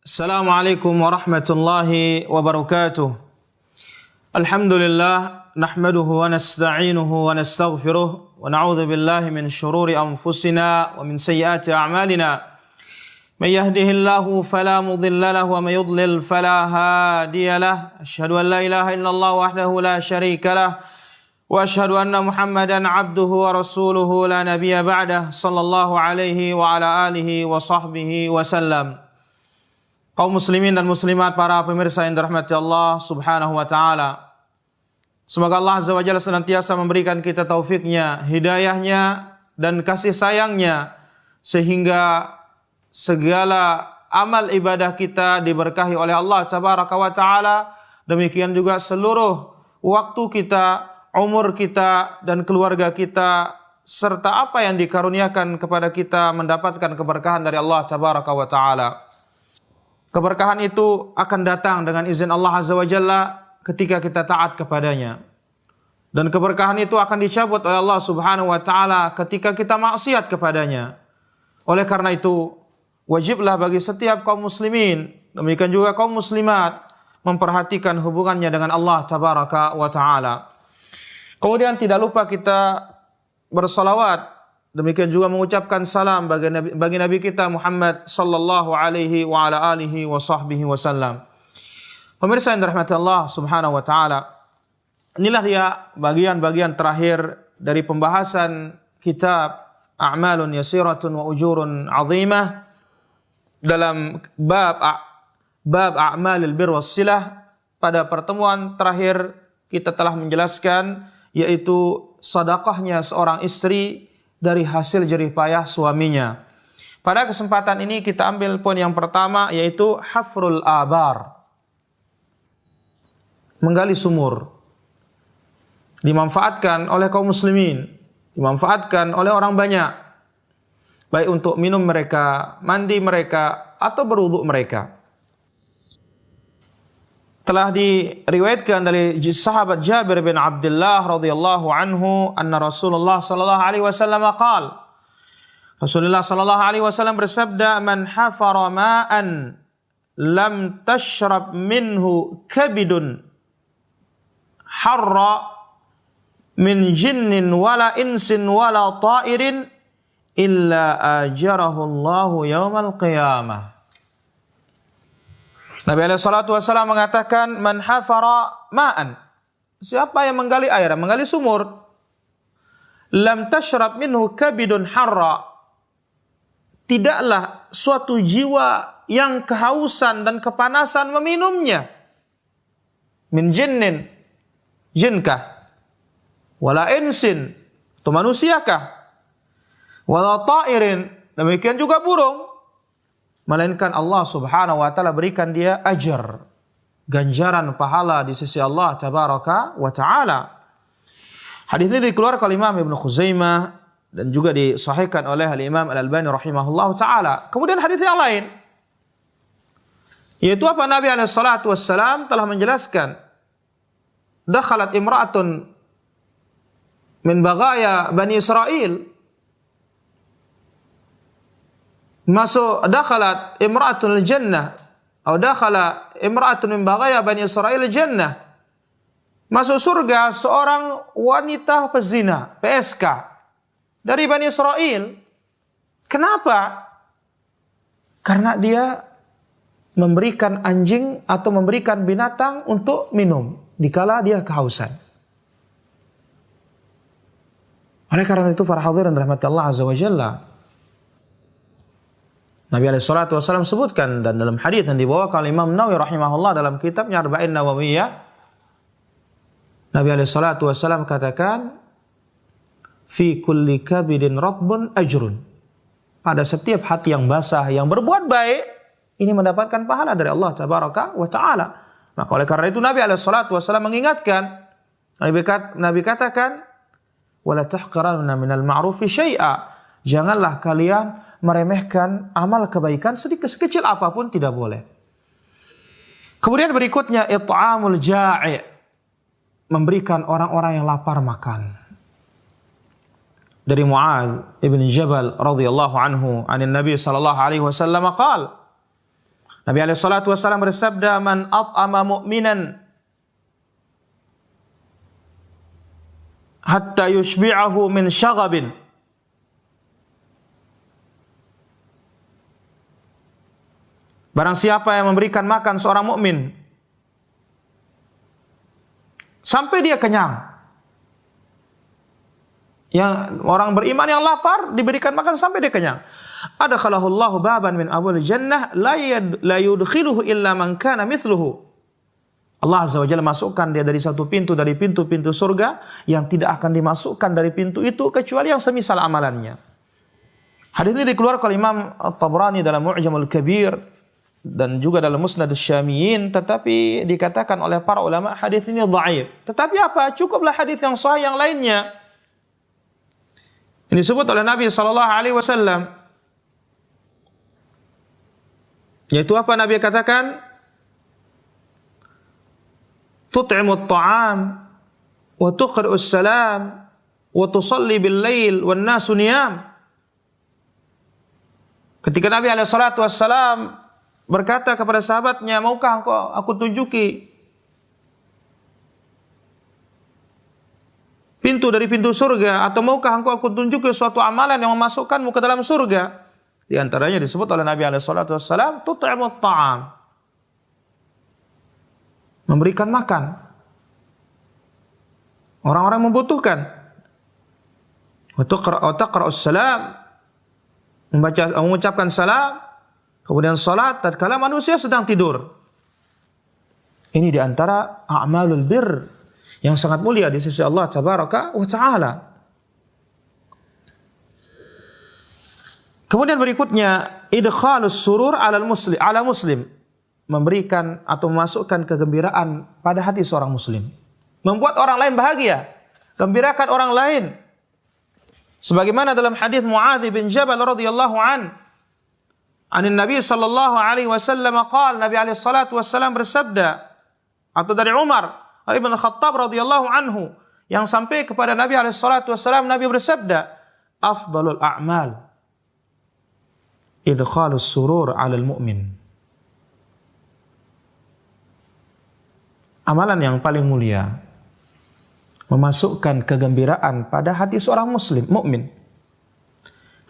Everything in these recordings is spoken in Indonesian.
Assalamualaikum warahmatullahi wabarakatuh. Alhamdulillah nahmaduhu wa nasta'inuhu wa nastaghfiruh wa na'udzu billahi min shururi anfusina wa min sayyiati a'malina. May yahdihillahu fala mudilla lahu wa may yudlil fala hadiya lahu. Asyhadu an la ilaha illallah wahdahu la syarika lahu wa asyhadu anna Muhammadan 'abduhu wa rasuluhu la nabiyya ba'dahu sallallahu alaihi wa ala alihi wa sahbihi wa sallam. Kaum muslimin dan muslimat, para pemirsa yang dirahmati Allah Subhanahu wa taala. Semoga Allah Azza wa Jalla senantiasa memberikan kita taufiknya, hidayahnya dan kasih sayangnya sehingga segala amal ibadah kita diberkahi oleh Allah Tabaraka wa taala. Demikian juga seluruh waktu kita, umur kita dan keluarga kita serta apa yang dikaruniakan kepada kita mendapatkan keberkahan dari Allah Tabaraka wa taala. Keberkahan itu akan datang dengan izin Allah Azza wa Jalla ketika kita taat kepadanya. Dan keberkahan itu akan dicabut oleh Allah Subhanahu wa taala ketika kita maksiat kepadanya. Oleh karena itu, wajiblah bagi setiap kaum muslimin, demikian juga kaum muslimat, memperhatikan hubungannya dengan Allah Tabaraka wa taala. Kemudian tidak lupa kita bersalawat, demikian juga mengucapkan salam bagi Nabi kita Muhammad sallallahu alaihi wa ala alihi wa sahbihi wasallam. Pemirsa yang dirahmati Allah Subhanahu wa taala, inilah dia bagian-bagian terakhir dari pembahasan kitab A'malun Yasiratun wa Ujurun 'Azimah dalam bab A'malil Birr was Silah. Pada pertemuan terakhir kita telah menjelaskan yaitu sedekahnya seorang istri dari hasil jerih payah suaminya. Pada kesempatan ini kita ambil poin yang pertama, yaitu hafrul abar, menggali sumur. Dimanfaatkan oleh kaum muslimin, dimanfaatkan oleh orang banyak, baik untuk minum mereka, mandi mereka, atau berwudu mereka. Telah diriwayatkan dari sahabat Jabir bin Abdullah radhiyallahu anhu anna Rasulullah sallallahu alaihi wasallam qaal. Rasulullah sallallahu alaihi wasallam bersabda, "Man hafara ma'an lam tashrab minhu kabidun harra min jinnin wala insin wala ta'irin illa ajarahu Allahu yaumal qiyamah." Nabi alaihi salatu wasallam mengatakan, man hafara ma'an, siapa yang menggali air, menggali sumur, lam tashrab minhu kabidun harra, tidaklah suatu jiwa yang kehausan dan kepanasan meminumnya, min jinnin, jinkah, wala insin, atau manusiakah, wala ta'irin, demikian juga burung, melainkan Allah Subhanahu wa taala berikan dia ajar, ganjaran pahala di sisi Allah Tabaraka wa taala. Hadis ini dikeluarkan oleh Imam Ibnu Khuzaimah dan juga disahihkan oleh Al-Imam Al-Albani rahimahullahu taala. Kemudian hadis yang lain, yaitu apa, Nabi alaihi salatu wassalam telah menjelaskan, dakhalat imra'atun min baghaya Bani Israil, masuk, dakhalat imra'atul jannah atau dakhala imra'atun min baghaya Bani Israil jannah, masuk surga seorang wanita pezina, PSK dari Bani Israil. Kenapa? Karena dia memberikan anjing atau memberikan binatang untuk minum dikala dia kehausan. Oleh karena itu, para hadirin rahmati Allah Azza wa Jalla, Nabi alaihi salatu wasallam sebutkan, dan dalam hadis yang dibawakan oleh Imam Nawawi rahimahullah dalam kitabnya Arba'in Nawawiyah, Nabi alaihi salatu wasallam katakan, fi kulli kabidin ratbun ajrun, pada setiap hati yang basah yang berbuat baik ini mendapatkan pahala dari Allah Tabaraka wa taala. Maka oleh karena itu Nabi alaihi salatu wasallam mengingatkan, Nabi katakan, wala tahqiranna minal ma'rufi syai'a, janganlah kalian meremehkan amal kebaikan sedikit, sekecil apapun tidak boleh. Kemudian berikutnya, it'amul ja'i, memberikan orang-orang yang lapar makan. Dari Mu'adz ibn Jabal radhiyallahu anhu, anin Nabi sallallahu alaihi wasallam qaal, Nabi alaihi salatu wasallam bersabda, "Man at'ama mu'minan hatta yushbi'ahu min syaghabin." Barang siapa yang memberikan makan seorang mukmin sampai dia kenyang. Yang orang beriman yang lapar diberikan makan sampai dia kenyang. Adkhalahullahu baban min abwal jannah la yudkhiluhu illa man kana mithluhu. Allah Azza wa Jalla masukkan dia dari satu pintu dari pintu-pintu surga yang tidak akan dimasukkan dari pintu itu kecuali yang semisal amalannya. Hadis ini dikeluarkan oleh Imam At-Tabrani dalam Mu'jamul Kabir dan juga dalam Musnad Asy-Syamiyyin, tetapi dikatakan oleh para ulama hadis ini dhaif. Tetapi apa? Cukuplah hadis yang sahih yang lainnya. Ini disebut oleh Nabi sallallahu alaihi wasallam. Yaitu apa Nabi katakan? Tut'imu at-ta'am wa tuqri'u as-salam wa tusalli bil-lail wan nasu niyam. Ketika Nabi alaihi salatu wassalam berkata kepada sahabatnya, maukah aku tunjuki pintu dari pintu surga, atau maukah aku tunjuki suatu amalan yang memasukkanmu ke dalam surga? Di antaranya disebut oleh Nabi alaihi salatu wassalam, tut'imut ta'am, memberikan makan orang-orang membutuhkan, wa taqra'us salam, mengucapkan salam, kemudian salat tatkala manusia sedang tidur. Ini di antara a'malul bir yang sangat mulia di sisi Allah Tabaraka wa Ta'ala. Kemudian berikutnya, idkhalus surur ala muslim, memberikan atau memasukkan kegembiraan pada hati seorang muslim. Membuat orang lain bahagia, gembirakan orang lain. Sebagaimana dalam hadis Muadz bin Jabal radhiyallahu anin Nabi sallallahu alaihi wasallam qala, Nabi alaihi salatu wasallam bersabda, atau dari Umar Ibn Khattab radhiyallahu anhu yang sampai kepada Nabi alaihi salatu wasallam, Nabi bersabda, afdalul a'mal idkhalus surur 'alal mu'min. Amalan yang paling mulia memasukkan kegembiraan pada hati seorang muslim, mukmin.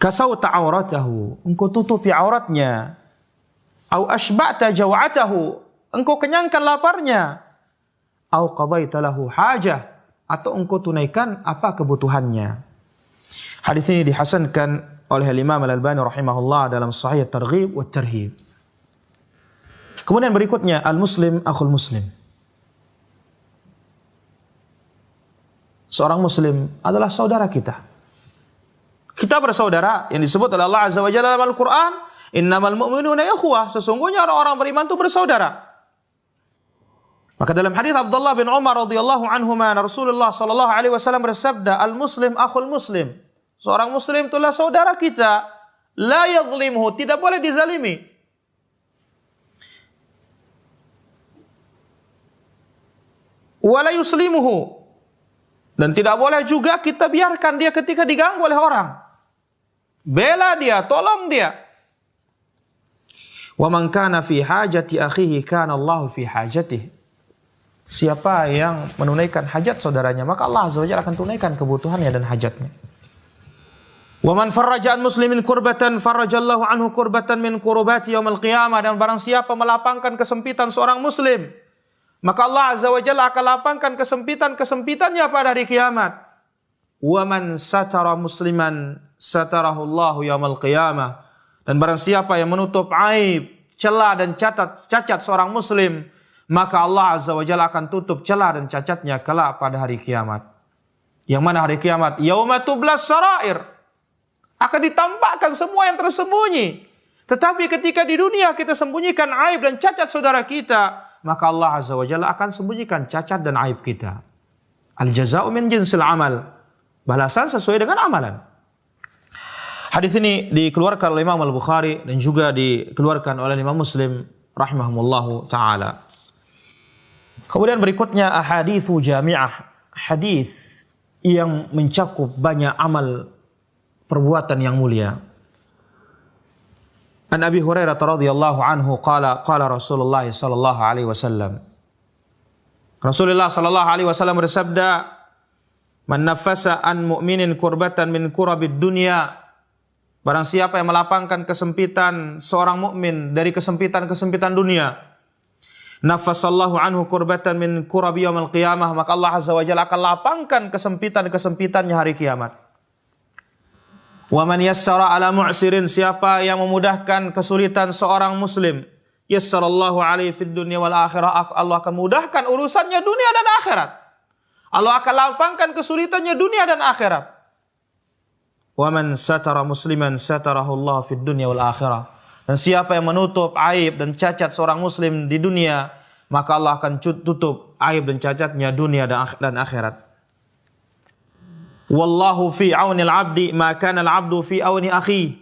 Kasauta auratahu, engkau tutupi auratnya. Au asba'ta jaw'atahu, engkau kenyangkan laparnya. Au qadaita lahu hajah, atau engkau tunaikan apa kebutuhannya. Hadis ini dihasankan oleh Imam Al-Albani rahimahullah dalam Sahih At-Targhib wa At-Tarhib. Kemudian berikutnya, al-muslim akhul muslim. Seorang muslim adalah saudara kita. Kita bersaudara yang disebut oleh Allah Azza wa Jalla dalam Al-Quran, innamal mu'minuna ikhwah, sesungguhnya orang-orang beriman itu bersaudara. Maka dalam hadis Abdullah bin Umar radhiyallahu anhuma, Rasulullah sallallahu alaihi wasallam bersabda, al-muslim akhul muslim. Seorang muslim itulah saudara kita, la yadhlimhu, tidak boleh dizalimi. Wa la yuslimuhu, dan tidak boleh juga kita biarkan dia ketika diganggu oleh orang. Bela dia, tolong dia. Wa man kana fi hajati akhihi kana Allah fi hajatihi. Siapa yang menunaikan hajat saudaranya, maka Allah Azza wa Jalla akan tunaikan kebutuhannya dan hajatnya. Wa man farraja an muslimin kurbatan farrajallahu anhu kurbatan min kurubati yaumil qiyamah, dan barang siapa melapangkan kesempitan seorang muslim, maka Allah Azza wa Jalla akan lapangkan kesempitannya pada hari kiamat. Wa man satara musliman satarahu Allahu yaumil qiyamah, dan barang siapa yang menutup aib, celah dan cacat seorang muslim, maka Allah Azza wa Jalla akan tutup celah dan cacatnya kelak pada hari kiamat. Yang mana hari kiamat? Yauma tublas sarair, akan ditampakkan semua yang tersembunyi. Tetapi ketika di dunia kita sembunyikan aib dan cacat saudara kita, maka Allah Azza wa Jalla akan sembunyikan cacat dan aib kita. Al-jaza'u min jinsil amal, balasan sesuai dengan amalan. Hadis ini dikeluarkan oleh Imam Al-Bukhari dan juga dikeluarkan oleh Imam Muslim rahimahumullahu ta'ala. Kemudian berikutnya ahaditsu jami'ah, hadis yang mencakup banyak amal perbuatan yang mulia. An Abi Hurairah radhiyallahu anhu qala Rasulullah sallallahu alaihi wasallam. Rasulullah sallallahu alaihi wasallam bersabda, "Man nafasa an mu'minin kurbatan min kurabid dunya." Barang siapa yang melapangkan kesempitan seorang mukmin dari kesempitan-kesempitan dunia, nafasallahu anhu kurbatan min kurabi yaumil qiyamah, maka Allah azza wa jalla akan lapangkan kesempitan-kesempitannya hari kiamat. Wa man yassara ala mu'sirin, siapa yang memudahkan kesulitan seorang muslim, yassarallahu alaihi fid dunya wal akhirah, Allah akan mudahkan urusannya dunia dan akhirat. Allah akan lapangkan kesulitannya dunia dan akhirat. Wa man satara musliman satarahu Allah fid dunya wal akhirah. Dan siapa yang menutup aib dan cacat seorang muslim di dunia, maka Allah akan tutup aib dan cacatnya dunia dan akhirat. Wallahu fi aunil abdi ma kana al-abdu fi auni akhi.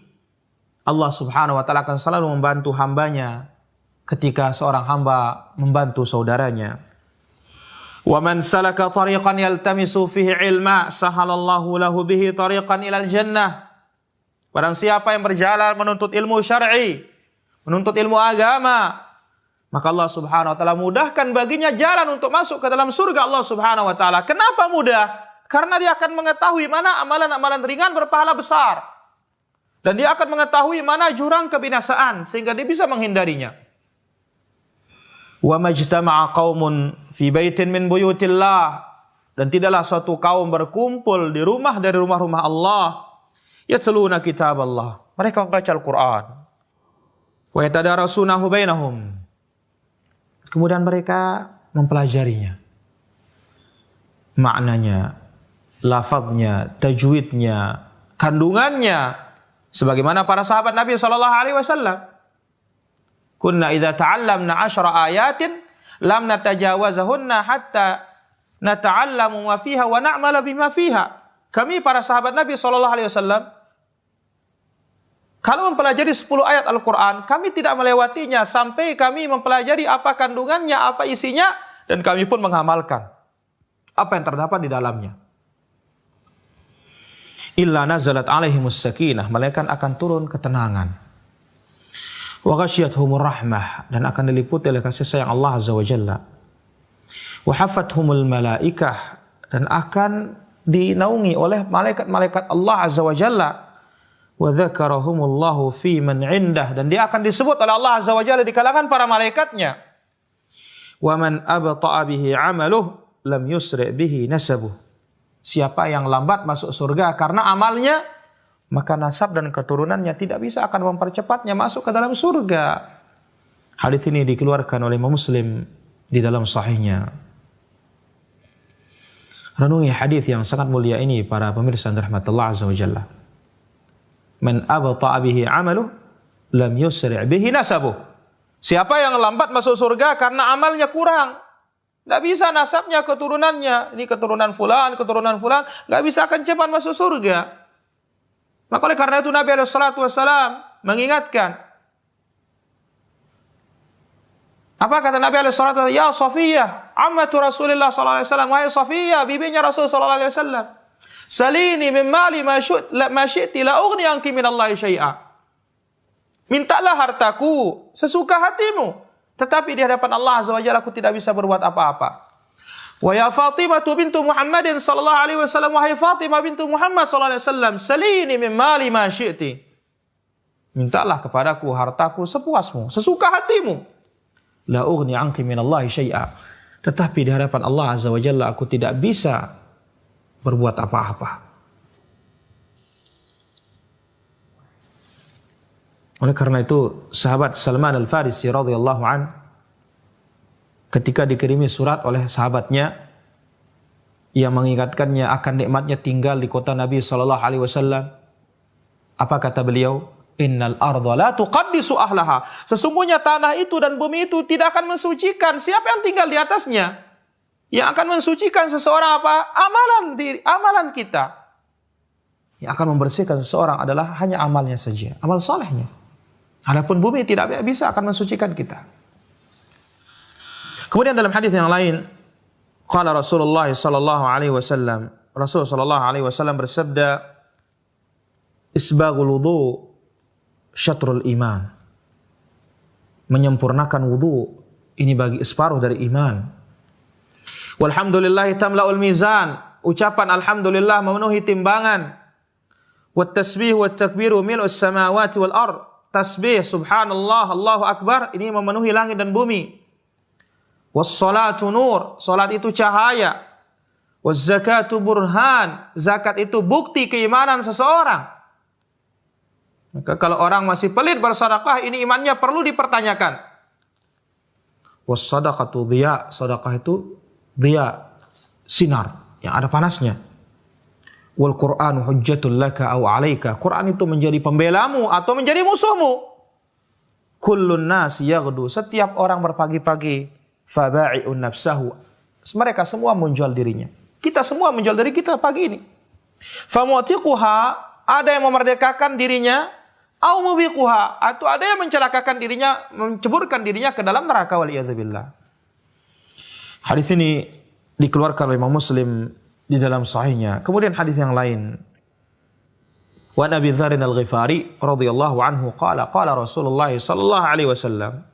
Allah Subhanahu wa taala akan selalu membantu hambanya ketika seorang hamba membantu saudaranya. Wa man salaka tariqan yaltamisu fihi ilma sahalallahu lahu bihi tariqan ilal jannah. Barang siapa yang berjalan menuntut ilmu syar'i, menuntut ilmu agama, maka Allah Subhanahu wa taala mudahkan baginya jalan untuk masuk ke dalam surga Allah Subhanahu wa taala. Kenapa mudah? Karena dia akan mengetahui mana amalan-amalan ringan berpahala besar. Dan dia akan mengetahui mana jurang kebinasaan sehingga dia bisa menghindarinya. Wa majtama'a qaumun fi baitin min buyutillah, dan tidaklah suatu kaum berkumpul di rumah dari rumah-rumah Allah, yatluna kitab Allah, mereka membaca Al-Qur'an, wa yatadarasunahu bainahum, kemudian mereka mempelajarinya, maknanya, lafadznya, tajwidnya, kandungannya, sebagaimana para sahabat Nabi sallallahu alaihi wasallam. Kunna idza ta'allamna 10 ayatin lam natajawazahunna hatta nata'allamu ma fiha wa na'mala bima fiha. Kami para sahabat Nabi sallallahu alaihi wasallam kalau mempelajari 10 ayat Al-Qur'an, kami tidak melewatinya sampai kami mempelajari apa kandungannya, apa isinya, dan kami pun mengamalkan apa yang terdapat di dalamnya. Illa nazalat alaihimus sakinah, malaikat akan turun ketenangan. Wa ghasyiyatuhumur rahmah, dan akan diliputi oleh kasih sayang Allah azza wa jalla. Wa hafathumul malaikah, dan akan dinaungi oleh malaikat-malaikat Allah azza wa jalla. Wa dzakarahumullahu fi man indah, dan dia akan disebut oleh Allah azza wa jalla di kalangan para malaikatnya. Wa man abta'a bihi 'amaluhu lam yusri' bihi nasabuh. Siapa yang lambat masuk surga karena amalnya, maka nasab dan keturunannya tidak bisa akan mempercepatnya masuk ke dalam surga. Hadis ini dikeluarkan oleh Imam Muslim di dalam sahihnya. Renungi hadis yang sangat mulia ini para pemirsa rahmatullah azza wa jalla. Man abta'a bihi 'amaluhu lam yusri' bihi nasabuh. Siapa yang lambat masuk surga karena amalnya kurang, nggak bisa nasabnya, keturunannya, ini keturunan fulan, nggak bisa akan cepat masuk surga. Maka oleh karena itu Nabi SAW mengingatkan. Apa kata Nabi SAW? Ya Safiyah, ammatu Rasulullah SAW. Wahai Safiyah, bibinya Rasul SAW. Salini min mali ma syi'ti la ughni anki minallahi syai'a. Mintalah hartaku sesuka hatimu, tetapi di hadapan Allah Azza wa Jalla aku tidak bisa berbuat apa-apa. Wa ya Fatimah bintu Muhammadin sallallahu alaihi wasallam, wahai Fatimah bintu Muhammad sallallahu alaihi wasallam, salini min mali ma syi'ti. Mintalah kepadaku hartaku sepuasmu, sesuka hatimu. La ughni anki minallahi syai'a. Tetapi di hadapan Allah Azza wa Jalla aku tidak bisa berbuat apa-apa. Oleh karena itu sahabat Salman Al-Farisi radhiyallahu anhu ketika dikirimi surat oleh sahabatnya yang mengingatkannya akan nikmatnya tinggal di kota Nabi sallallahu alaihi wasallam, apa kata beliau? Innal ardha la tuqaddisu ahlaha. Sesungguhnya tanah itu dan bumi itu tidak akan mensucikan siapa yang tinggal di atasnya. Yang akan mensucikan seseorang apa? Amalan kita. Yang akan membersihkan seseorang adalah hanya amalnya saja, amal salehnya. Adapun bumi tidak bisa akan mensucikan kita. Kemudian dalam hadis yang lain, qala Rasulullah sallallahu alaihi wasallam, Rasul sallallahu alaihi wasallam bersabda, isbaghul wudu syatrul iman. menyempurnakan wudu. Ini bagi separuh dari iman. Walhamdulillahi tamla'ul mizan. Ucapan alhamdulillah memenuhi timbangan. Wat tasbih wat takbiru mil'us samawati wal ard. Tasbih subhanallah Allahu akbar ini memenuhi langit dan bumi. Was salatu nur, salat itu cahaya. Was zakatu burhan, zakat itu bukti keimanan seseorang. Maka kalau orang masih pelit bersedekah, ini imannya perlu dipertanyakan. Was sadaqatu dhiya, sedekah itu dhiya, sinar yang ada panasnya. Wal Qur'anu hujjatul laka aw 'alaika. Quran itu menjadi pembelamu atau menjadi musuhmu. Kullun nas yaghdu, setiap orang berpagi-pagi, faba'i'un nafsahu. Mereka semua menjual dirinya. Kita semua menjual diri kita pagi ini. Famu'tiquha, ada yang memerdekakan dirinya, au mubiquha, atau ada yang mencelakakan dirinya, menceburkan dirinya ke dalam neraka waliyadzubillah. Hadis ini dikeluarkan oleh Imam Muslim di dalam sahihnya. Kemudian hadis yang lain. Wa Abi Dzar al-Ghifari radhiyallahu anhu qala qala Rasulullah sallallahu alaihi wasallam,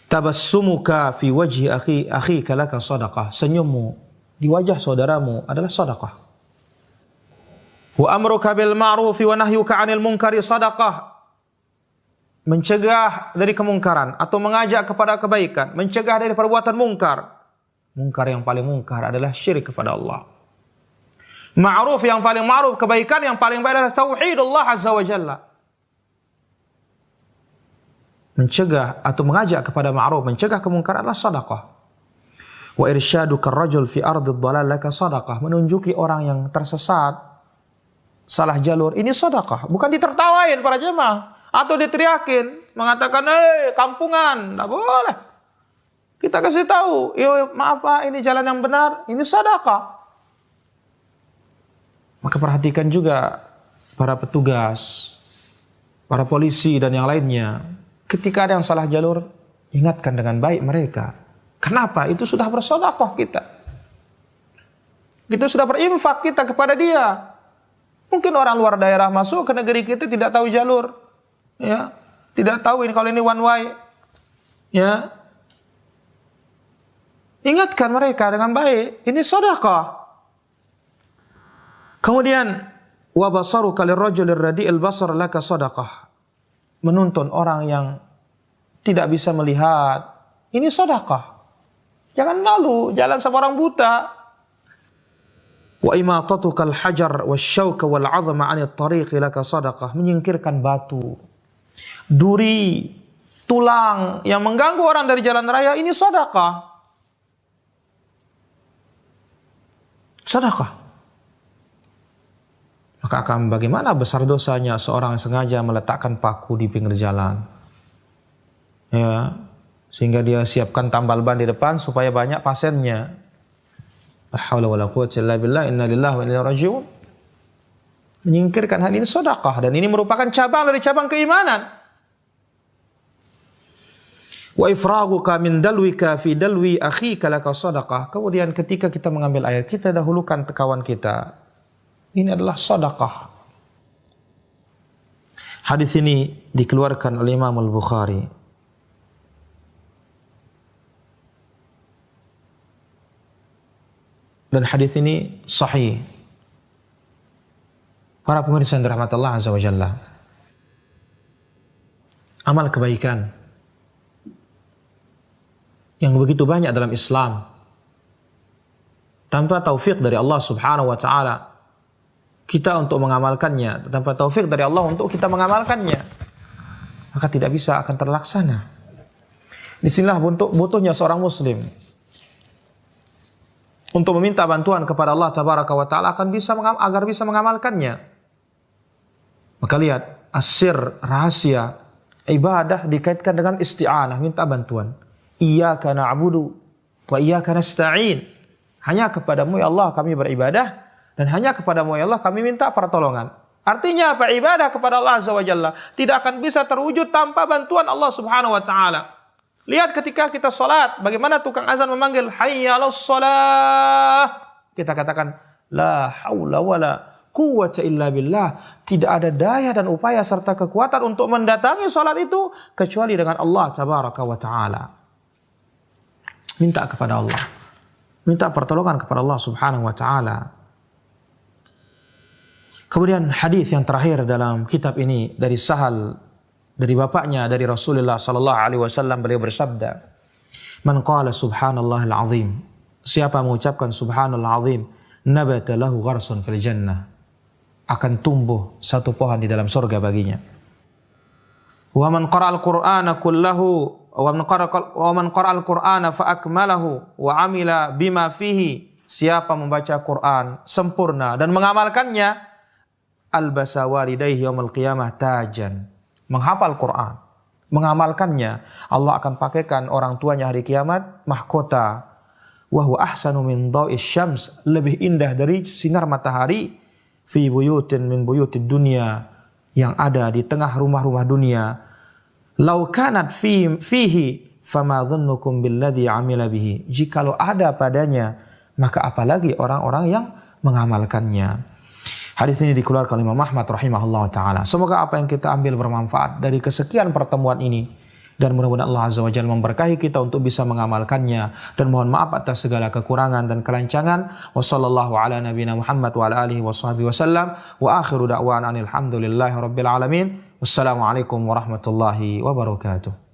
tabassumuka fi wajhi akhika laka sadaqah. Senyummu di wajah saudaramu adalah sedekah. Wa amruka bil ma'ruf wa nahyuka 'anil munkari sadaqah. Mencegah dari kemungkaran atau mengajak kepada kebaikan, mencegah dari perbuatan mungkar. Mungkar yang paling mungkar adalah syirik kepada Allah. Ma'ruf yang paling ma'ruf, kebaikan yang paling baik adalah tauhidullah azza wa jalla. Mencegah atau mengajak kepada ma'ruf, mencegah kemungkaran adalah sedekah. Wa irsyaduka ar-rajul fi ardid dhalal laka sadaqah. Menunjuki orang yang tersesat, salah jalur, ini sedekah. Bukan ditertawain para jemaah atau diteriakin, mengatakan, kampungan, tak boleh. Kita kasih tahu, maaf Pak, ini jalan yang benar, ini sedekah. Maka perhatikan juga para petugas, para polisi dan yang lainnya. Ketika ada yang salah jalur, ingatkan dengan baik mereka. Kenapa? Itu sudah bersedekah kita. Itu sudah berinfak kita kepada dia. Mungkin orang luar daerah masuk ke negeri kita tidak tahu jalur. Ya, tidak tahu ini kalau ini one way. Ya. Ingatkan mereka dengan baik. Ini sedekah. Kemudian wa basaruka lirrajulil radi'il basar laka sadaqah. Menuntun orang yang tidak bisa melihat, ini sedekah. Jangan malu jalan sama orang buta. Wa imatatukal hajar wasyauka wal 'azma 'anil tariqi laka sadaqah. Menyingkirkan batu, duri, tulang yang mengganggu orang dari jalan raya, ini sedekah. Sedekah. Maka akan bagaimana besar dosanya seorang yang sengaja meletakkan paku di pinggir jalan. Ya, sehingga dia siapkan tambal ban di depan supaya banyak pasiennya. La haula wala quwwata illa billah, inna lillahi wa inna ilaihi raji'un. Menyingkirkan hal ini sedekah, dan ini merupakan cabang dari cabang keimanan. Wa ifraghuka min dalwika fi dalwi akhika laka sadaqah. Kemudian ketika kita mengambil air, kita dahulukan kawan kita. Ini adalah sedekah. Hadis ini dikeluarkan oleh Imam Al-Bukhari. Dan hadis ini sahih. Para pemirsa yang dirahmati Allah azza wa jalla. Amal kebaikan yang begitu banyak dalam Islam, tanpa taufik dari Allah subhanahu wa ta'ala kita untuk mengamalkannya, tanpa taufik dari Allah untuk kita mengamalkannya, maka tidak bisa akan terlaksana. Disinilah butuhnya seorang muslim untuk meminta bantuan kepada Allah tabaraka wa ta'ala agar bisa mengamalkannya. Maka lihat, asir, rahasia ibadah dikaitkan dengan isti'anah, minta bantuan. Iyyaka na'budu wa iyyaka nasta'in. Hanya kepadamu ya Allah kami beribadah, dan hanya kepadamu ya Allah kami minta pertolongan. Artinya apa? Ibadah kepada Allah azza wa jalla tidak akan bisa terwujud tanpa bantuan Allah subhanahu wa ta'ala. Lihat ketika kita salat, bagaimana tukang azan memanggil hayya 'alas shalah, kita katakan la haula wala quwwata illa billah. Tidak ada daya dan upaya serta kekuatan untuk mendatangi salat itu kecuali dengan Allah tabaraka wa taala. Minta kepada Allah. Minta pertolongan kepada Allah subhanahu wa taala. Kemudian hadis yang terakhir dalam kitab ini dari Sahal, dari bapaknya, dari Rasulullah sallallahu alaihi wasallam, beliau bersabda, "Man qala subhanallahil azim." Siapa mengucapkan subhanallah azim, nabata lahu gharsun fil jannah. Akan tumbuh satu pohon di dalam surga baginya. Wa man qara'al Qur'ana kullahu wa man qara'al Qur'ana fa akmalahu wa amila bima fihi. Siapa membaca Quran sempurna dan mengamalkannya, albasa walidayhi yaumil qiyamah tajan. Menghafal Quran, mengamalkannya, Allah akan pakaikan orang tuanya hari kiamat mahkota. Wa huwa ahsanu min dhaw'is syams, lebih indah dari sinar matahari, fi buyutin min buyutid dunya, yang ada di tengah rumah-rumah dunia. Lau kanat fihi fama dhannukum billadhi amila bihi. Jikalau ada padanya, maka apalagi orang-orang yang mengamalkannya. Hadis ini dikeluarkan oleh Imam Ahmad rahimahullah ta'ala. Semoga apa yang kita ambil bermanfaat dari kesekian pertemuan ini. Dan mudah-mudahan Allah Azza wa Jalla memberkahi kita untuk bisa mengamalkannya. Dan mohon maaf atas segala kekurangan dan kelancangan. Wassallallahu ala nabiyina Muhammad wa ala alihi wa sahbihi wasallam. Wa akhiru da'wana alhamdulillahi rabbil alamin. Wassalamualaikum warahmatullahi wabarakatuh.